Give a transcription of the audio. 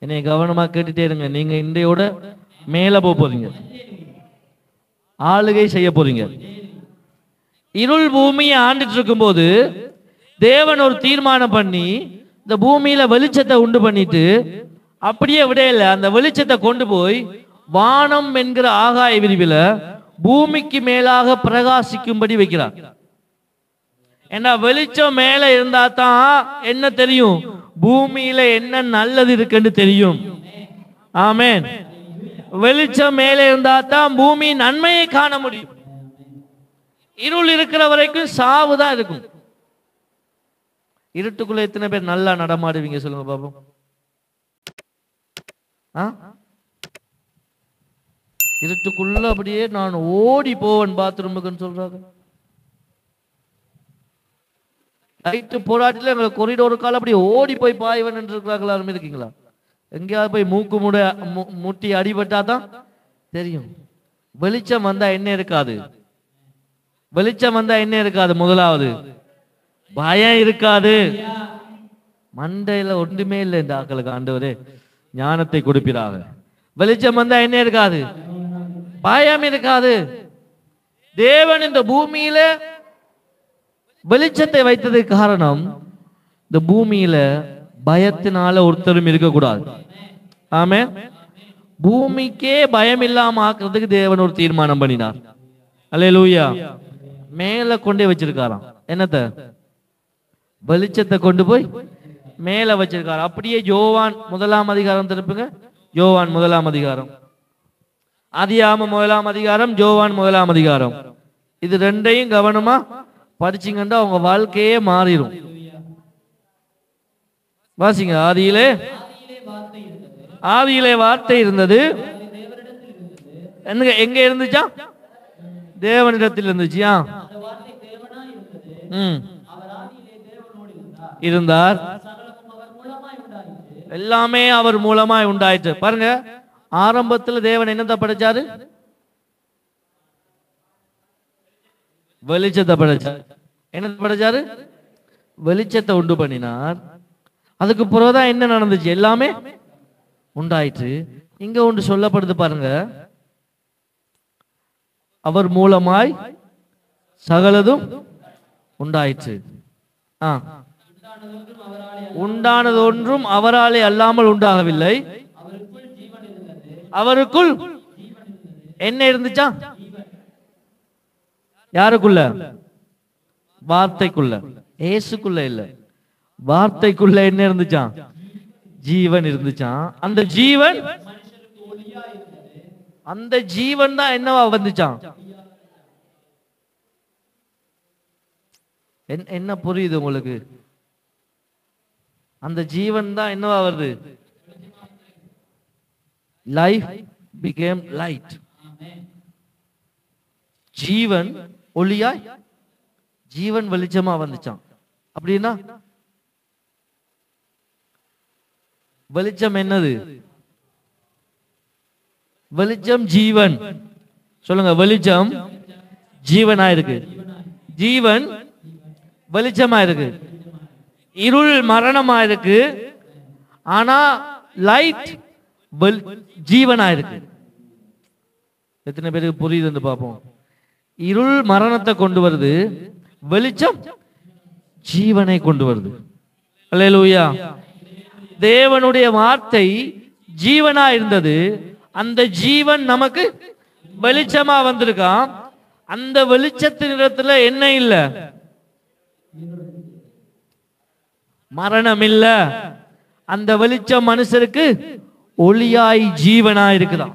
என்னை கவனமா கேட்டுட்டே இருங்க. நீங்க இன்றையோட மேல போறீங்க, ஆளுகை செய்ய போறீங்க. இருள் பூமியை ஆண்டுட்டு இருக்கும்போது தேவன் ஒரு தீர்மானம் பண்ணி இந்த பூமியில வெளிச்சத்தை உண்டு பண்ணிட்டு அப்படியே விடையில அந்த வெளிச்சத்தை கொண்டு போய் வானம் என்கிற ஆகாய விரிவில பூமிக்கு மேலாக பிரகாசிக்கும்படி வைக்கிறார். ஏன்னா வெளிச்சம் மேல இருந்தா தான் என்ன தெரியும், பூமியில என்ன நல்லது இருக்குன்னு தெரியும். ஆமென். வெளிச்சம் மேலே இருந்தா தான் பூமி நன்மையை காண முடியும். இருள் இருக்கிற வரைக்கும் சாவு தான் இருக்கும். இருட்டுக்குள்ள எத்தனை பேர் நல்லா நடமாடுவீங்க சொல்லுங்க பாப்போம். இருட்டுக்குள்ள அப்படியே நான் ஓடி போவேன் பாத்ரூமுக்குன்னு சொல்றாங்க. லைட்டு போராட்டில எங்களை கொரிடோருக்கால அப்படியே ஓடி போய் பாய்வன் இருக்கிறாங்களா இருக்கீங்களா? எங்கேயாவது போய் மூக்கு முட்டி அடிபட்டா தான் தெரியும். வெளிச்சம் வந்தா என்ன இருக்காது, வெளிச்சம் வந்தா என்ன இருக்காது, முதலாவது பயம் இருக்காது. மண்டையில ஒன்றுமே இல்லை இந்த ஆக்களுக்கு. ஆண்டவரே ஞானத்தை கொடுப்பிறாங்க. வெளிச்சம் வந்தா என்ன இருக்காது, பயம் இருக்காது. தேவன் இந்த பூமியில வெளிச்சத்தை வைத்ததுக்கு காரணம் இந்த பூமியில பயத்தினால ஒருத்தரும் இருக்கக்கூடாது. ஆமென். பூமிக்கே பயம் இல்லாம ஆக்குறதுக்கு தேவன் ஒரு தீர்மானம் பண்ணினார். அல்லேலூயா. மேல கொண்டே வச்சிருக்காராம். என்னத்த? வெளிச்சத்தை கொண்டு போய் மேல வச்சிருக்காரு. அப்படியே யோவான் 1ஆம் அதிகாரம் திருப்புங்க. யோவான் 1ஆம் அதிகாரம், ஆதியாகமம் 1ஆம் அதிகாரம், யோவான் 1ஆம் அதிகாரம். இது ரெண்டையும் கவனமா படிச்சீங்கன்னா உங்க வாழ்க்கையே மாறிடும். வாசிங்க. ஆதியிலே வார்த்தை இருந்தது. எங்க இருந்துச்சா? தேவனிடத்தில் இருந்துச்சியா? இருந்தார். எல்லாமே அவர் மூலமாய் உண்டாயிற்று. பாருங்க, ஆரம்பத்தில் தேவன் என்னத்தை படைச்சாரு? வெளிச்சத்தை படைச்சார். என்ன படைச்சாரு? வெளிச்சத்தை உண்டு பண்ணினார். அதுக்கு பிறகுதான் என்ன நடந்துச்சு? எல்லாமே உண்டாயிற்று. இங்க ஒன்று சொல்லப்படுது பாருங்க, அவர் மூலமாய் சகலதும் உண்டாயிற்று. உண்டானது ஒன்றும் அவராலே அல்லாமல் உண்டாகவில்லை. அவருக்குள் என்ன இருந்துச்சா? யாருக்குள்ள? வார்த்தைக்குள்ள. இயேசுக்குள்ள இல்ல, வார்த்தைக்குள்ள என்ன இருந்துச்சா? ஜீவன் இருந்துச்சான். அந்த ஜீவன் தான் என்னவா வந்துச்சான்? என்ன புரியுது உங்களுக்கு? அந்த ஜீவன் தான் என்னவா வருது? Life became light. ஜீவன் ஒளியாய், ஜீவன் வெளிச்சமா வந்துச்சான். அப்படின்னா வெளிச்சம் என்னது? வெளிச்சம் ஜீவன். சொல்லுங்க. வெளிச்சம் ஜீவனா இருக்கு. ஜீவன் வெளிச்சமா இருக்கு. இருள் மரணமா இருக்கு. ஆனா லைட் ஜீவனா இருக்கு. எத்தனை பேருக்கு புரியுதுன்னு பார்ப்போம். இருள் மரணத்தை கொண்டு வருது, வெளிச்சம் ஜீவனை கொண்டு வருது. அல்லேலூயா. தேவனுடைய வார்த்தை ஜீவனா இருந்தது. அந்த ஜீவன் நமக்கு வெளிச்சமா வந்திருக்கான். அந்த வெளிச்சத்தின் இடத்துல என்ன இல்ல? மரணம் இல்ல. அந்த வெளிச்சம் மனுஷருக்கு ஒளியாய் ஜீவனா இருக்குதான்.